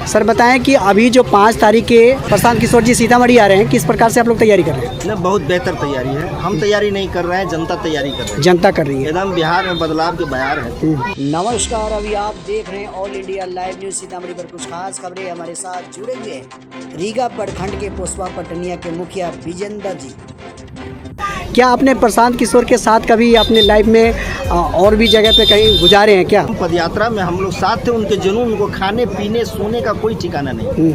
Sir बताएं कि अभी जो 5 तारीख के प्रशांत किशोर जी सीतामढ़ी आ रहे हैं, किस प्रकार से आप लोग तैयारी कर रहे हैं? नहीं, बहुत बेहतर तैयारी है। हम तैयारी नहीं कर रहे हैं, जनता तैयारी कर रही है। जनता कर रही है। एकदम बिहार में बदलाव के बयार है। नमस्कार, अभी आप देख रहे हैं all India live news Sitamarhi पर कुछ खास खबरें हमारे साथ जुड़े हुए हैं रीगा प्रखंड के पोसवा पटनिया के मुखिया विजेंद्र जी। क्या आपने प्रशांत किशोर के साथ कभी अपने लाइफ में और भी जगह पे कहीं गुजारे हैं क्या? पदयात्रा में हम लोग साथ थे। उनके जुनून को खाने पीने सोने का कोई ठिकाना नहीं।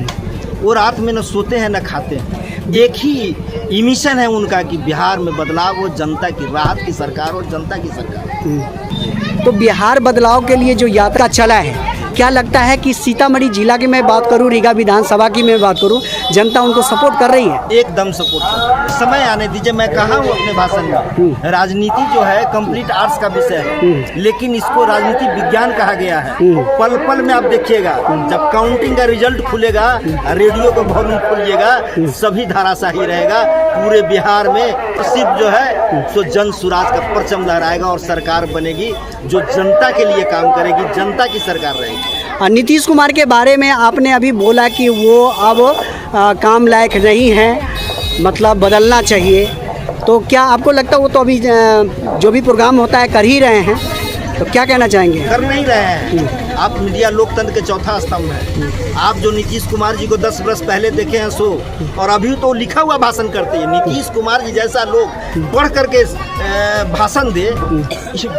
वो रात में न सोते हैं न खाते हैं। एक ही मिशन है उनका कि बिहार में बदलाव हो, जनता की राहत की सरकार हो, जनता की सरकार। तो बिहार बदलाव के लिए जो यात्रा चला है, क्या लगता है कि सीतामढ़ी जिला की मैं बात करूं, रीगा विधानसभा की मैं बात करूं, जनता उनको सपोर्ट कर रही है? एकदम सपोर्ट। समय आने दीजिए। मैं कहा हूँ अपने भाषण में, राजनीति जो है कंप्लीट आर्ट्स का विषय है, लेकिन इसको राजनीति विज्ञान कहा गया है। पल पल में आप देखिएगा, जब काउंटिंग का रिजल्ट खुलेगा, रेडियो का वॉल्यूम खोलिएगा, सभी धाराशाही रहेगा। पूरे बिहार में सिर्फ जो है सो जन सुराज का परचम लहराएगा और सरकार बनेगी जो जनता के लिए काम करेगी, जनता की सरकार रहेगी। नीतीश कुमार के बारे में आपने अभी बोला कि वो अब काम लायक नहीं है, मतलब बदलना चाहिए। तो क्या आपको लगता है वो तो अभी जो भी प्रोग्राम होता है कर ही रहे हैं, तो क्या कहना चाहेंगे? कर नहीं रहे हैं। आप मीडिया लोकतंत्र के चौथा स्तंभ है। आप जो नीतीश कुमार जी को 10 वर्ष पहले देखे हैं सो, और अभी तो लिखा हुआ भाषण करते हैं। नीतीश कुमार जी जैसा लोग पढ़ करके भाषण दे,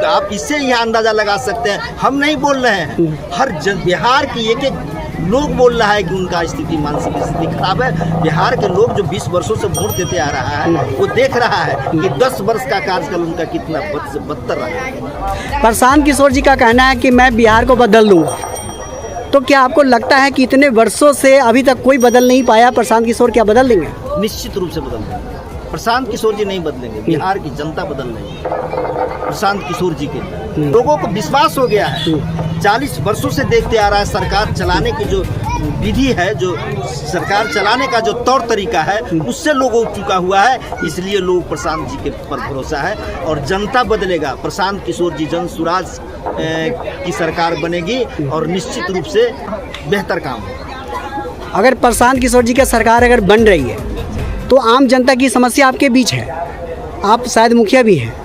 आप इससे यह अंदाजा लगा सकते हैं। हम नहीं बोल रहे हैं, हर बिहार की एक एक लोग बोल रहा है कि उनका स्थिति, मानसिक स्थिति खराब है। बिहार के लोग जो 20 वर्षों से वोट देते आ रहा है, वो देख रहा है कि 10 वर्ष का कार्यकाल उनका कितना बदतर रहा है। प्रशांत किशोर जी का कहना है कि मैं बिहार को बदल दूंगा। तो क्या आपको लगता है कि इतने वर्षों से अभी तक कोई बदल नहीं पाया, प्रशांत किशोर क्या बदल देंगे? निश्चित रूप से बदल देंगे। प्रशांत किशोर जी नहीं बदलेंगे, बिहार की जनता बदल रही है। प्रशांत किशोर जी के लोगों को विश्वास हो गया है। 40 वर्षों से देखते आ रहा है, सरकार चलाने की जो विधि है, जो सरकार चलाने का जो तौर तरीका है, उससे लोग उठ चुका हुआ है। इसलिए लोग प्रशांत जी के पर भरोसा है और जनता बदलेगा। प्रशांत किशोर जी जन सुराज की सरकार बनेगी और निश्चित रूप से बेहतर काम होगा। अगर प्रशांत किशोर जी की सरकार अगर बन रही है तो आम जनता की समस्या आपके बीच है। आप शायद मुखिया भी हैं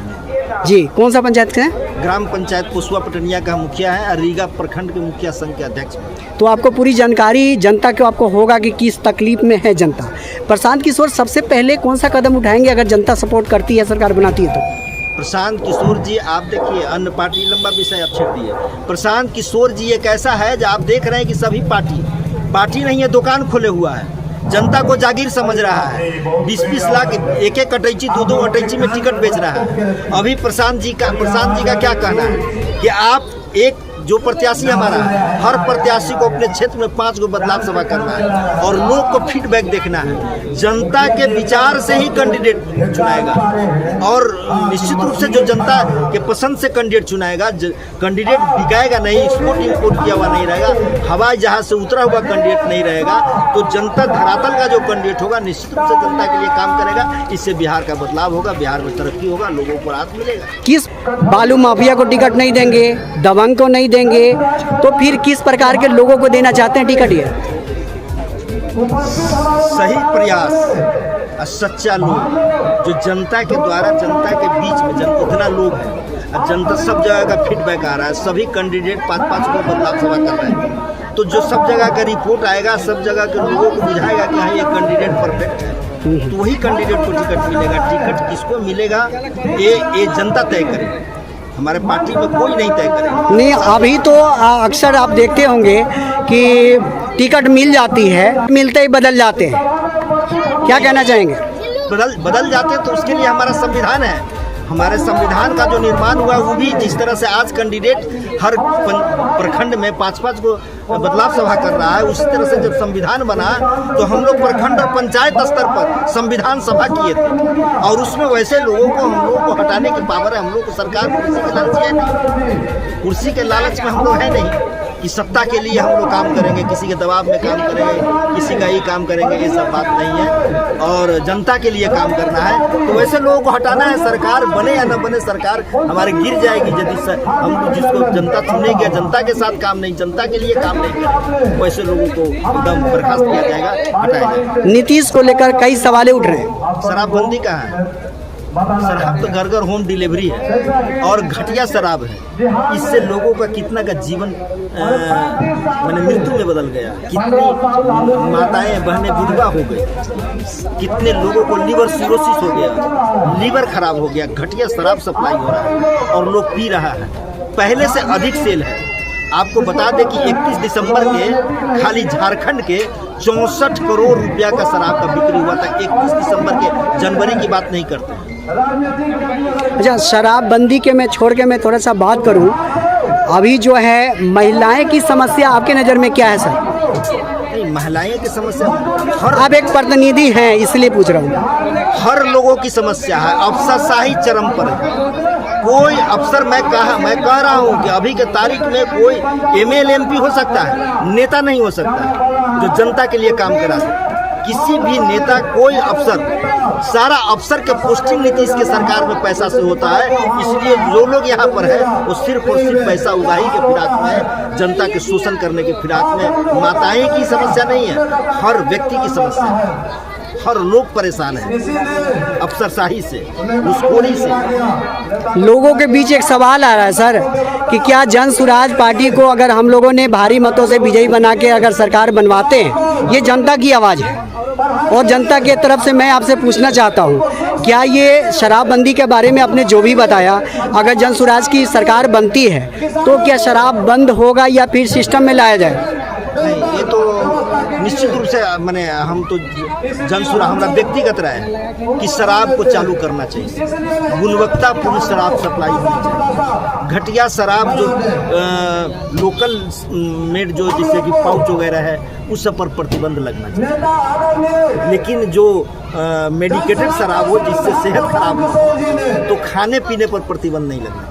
जी, कौन सा पंचायत का है? ग्राम पंचायत पोसवा पटनिया का मुखिया है और रीगा प्रखंड के मुखिया संघ के अध्यक्ष। तो आपको पूरी जानकारी जनता को आपको होगा कि किस तकलीफ में है जनता। प्रशांत किशोर सबसे पहले कौन सा कदम उठाएंगे अगर जनता सपोर्ट करती है, सरकार बनाती है तो? प्रशांत किशोर जी, आप देखिए, अन्य पार्टी लंबा विषय आप छेड़ दिए। प्रशांत किशोर जी एक ऐसा है जो आप देख रहे हैं कि सभी पार्टी नहीं है, दुकान खोले हुआ है। जनता को जागीर समझ रहा है। 20-20 लाख एक अटैची 2-2 अटैची में टिकट बेच रहा है। अभी प्रशांत जी का क्या कहना है कि आप एक जो प्रत्याशी हमारा है, हर प्रत्याशी को अपने क्षेत्र में 5 गो बदलाव सभा करना है और लोग को फीडबैक देखना है। जनता के विचार से ही कैंडिडेट चुनाएगा और निश्चित रूप से जो जनता के पसंद से कैंडिडेट चुनाएगा। कैंडिडेट बिकाएगा नहीं, एक्सपोर्ट इंपोर्ट किया हुआ नहीं रहेगा, हवाई जहाज से उतरा हुआ कैंडिडेट नहीं रहेगा। तो जनता धरातल का जो कैंडिडेट होगा निश्चित रूप से जनता के लिए काम करेगा। इससे बिहार का बदलाव होगा, बिहार में तरक्की होगा, लोगों को राहत मिलेगा। किस बालू माफिया को टिकट नहीं देंगे, दबंग को नहीं देंगे, तो फिर किस प्रकार के लोगों को देना चाहते हैं टिकट? ये सही प्रयास और सच्चा लोग जो जनता के द्वारा, जनता के बीच में इतना लोग है, जनता सब जगह का फीडबैक आ रहा है। सभी कैंडिडेट 5-5 को बदलाव सभा कर रहे हैं। तो जो सब जगह का रिपोर्ट आएगा, सब जगह के लोगों को बुझाएगा कि हाँ ये कैंडिडेट परफेक्ट है, तो वही कैंडिडेट को टिकट मिलेगा। टिकट किसको मिलेगा ये जनता तय करेगी, हमारे पार्टी में कोई नहीं तय करेगा। नहीं, अभी तो अक्सर आप देखते होंगे कि टिकट मिल जाती है, मिलते ही बदल जाते हैं। क्या कहना चाहेंगे? बदल जाते हैं तो उसके लिए हमारा संविधान है। हमारे संविधान का जो निर्माण हुआ वो भी जिस तरह से आज कैंडिडेट हर प्रखंड में 5-5 को बदलाव सभा कर रहा है, उसी तरह से जब संविधान बना तो हम लोग प्रखंड और पंचायत स्तर पर संविधान सभा किए थे और उसमें वैसे लोगों को, हम लोगों को हटाने की पावर है। हम लोग को सरकार कुर्सी के लालच है नहीं, कुर्सी के लालच में हम लोग है नहीं। कि सत्ता के लिए हम लोग काम करेंगे, किसी के दबाव में काम करेंगे, किसी का ही काम करेंगे, ये सब बात नहीं है। और जनता के लिए काम करना है, तो वैसे लोगों को हटाना है। सरकार बने या न बने, सरकार हमारे गिर जाएगी यदि हम जिसको जनता चुनेगी, जनता के साथ काम नहीं, जनता के लिए काम नहीं करें, वैसे लोगों को एकदम बर्खास्त किया जाएगा, हटाया जाएगा। नीतीश को लेकर कई सवाल उठ रहे हैं। शराबबंदी कहाँ है? शराब तो घर घर होम डिलीवरी है और घटिया शराब है। इससे लोगों का कितना का जीवन मैंने मृत्यु में बदल गया। कितनी माताएं बहनें विधवा हो गई, कितने लोगों को लीवर सिरोसिस हो गया, लीवर खराब हो गया। घटिया शराब सप्लाई हो रहा है और लोग पी रहा है। पहले से अधिक सेल है। आपको बता दें कि 31 दिसंबर के खाली झारखंड के 64 करोड़ रुपया का शराब का बिक्री हुआ था। 31 दिसंबर के, जनवरी की बात नहीं करते हैं। अच्छा, शराबबंदी के मैं छोड़ के मैं थोड़ा सा बात करूं, अभी जो है महिलाएं की समस्या आपके नज़र में क्या है सर? नहीं, महिलाएं की समस्या आप एक प्रतिनिधि हैं इसलिए पूछ रहा हूँ। हर लोगों की समस्या है। अफसरशाही चरम पर है। कोई अफसर, मैं कह रहा हूँ कि अभी के तारीख में कोई ML MP हो सकता है, नेता नहीं हो सकता है जो जनता के लिए काम करा सके। किसी भी नेता, कोई अफसर, सारा अफसर के पोस्टिंग नीतीश के सरकार में पैसा से होता है। इसलिए जो लोग यहाँ पर है वो सिर्फ और सिर्फ पैसा उगाही के फिराक में, जनता के शोषण करने के फिराक में। माताएं की समस्या नहीं है, हर व्यक्ति की समस्या है। हर लोग परेशान है अफसरशाही से, घूसखोरी से। लोगों के बीच एक सवाल आ रहा है सर कि क्या जन सुराज पार्टी को अगर हम लोगों ने भारी मतों से विजयी बना के अगर सरकार बनवाते हैं, ये जनता की आवाज़ है और जनता के तरफ से मैं आपसे पूछना चाहता हूँ, क्या ये शराबबंदी के बारे में आपने जो भी बताया, अगर जन सुराज की सरकार बनती है तो क्या शराब बंद होगा या फिर सिस्टम में लाया जाए? नहीं, ये तो निश्चित रूप से मैंने हम तो हमारा व्यक्तिगत राय है कि शराब को चालू करना चाहिए। गुणवत्तापूर्ण शराब सप्लाई होनी चाहिए। घटिया शराब जो लोकल मेड जो जैसे कि पाउच वगैरह है, उस सब पर प्रतिबंध लगना चाहिए। लेकिन जो मेडिकेटेड शराब हो जिससे सेहत खराब हो, तो खाने पीने पर प्रतिबंध नहीं लगना चाहिए।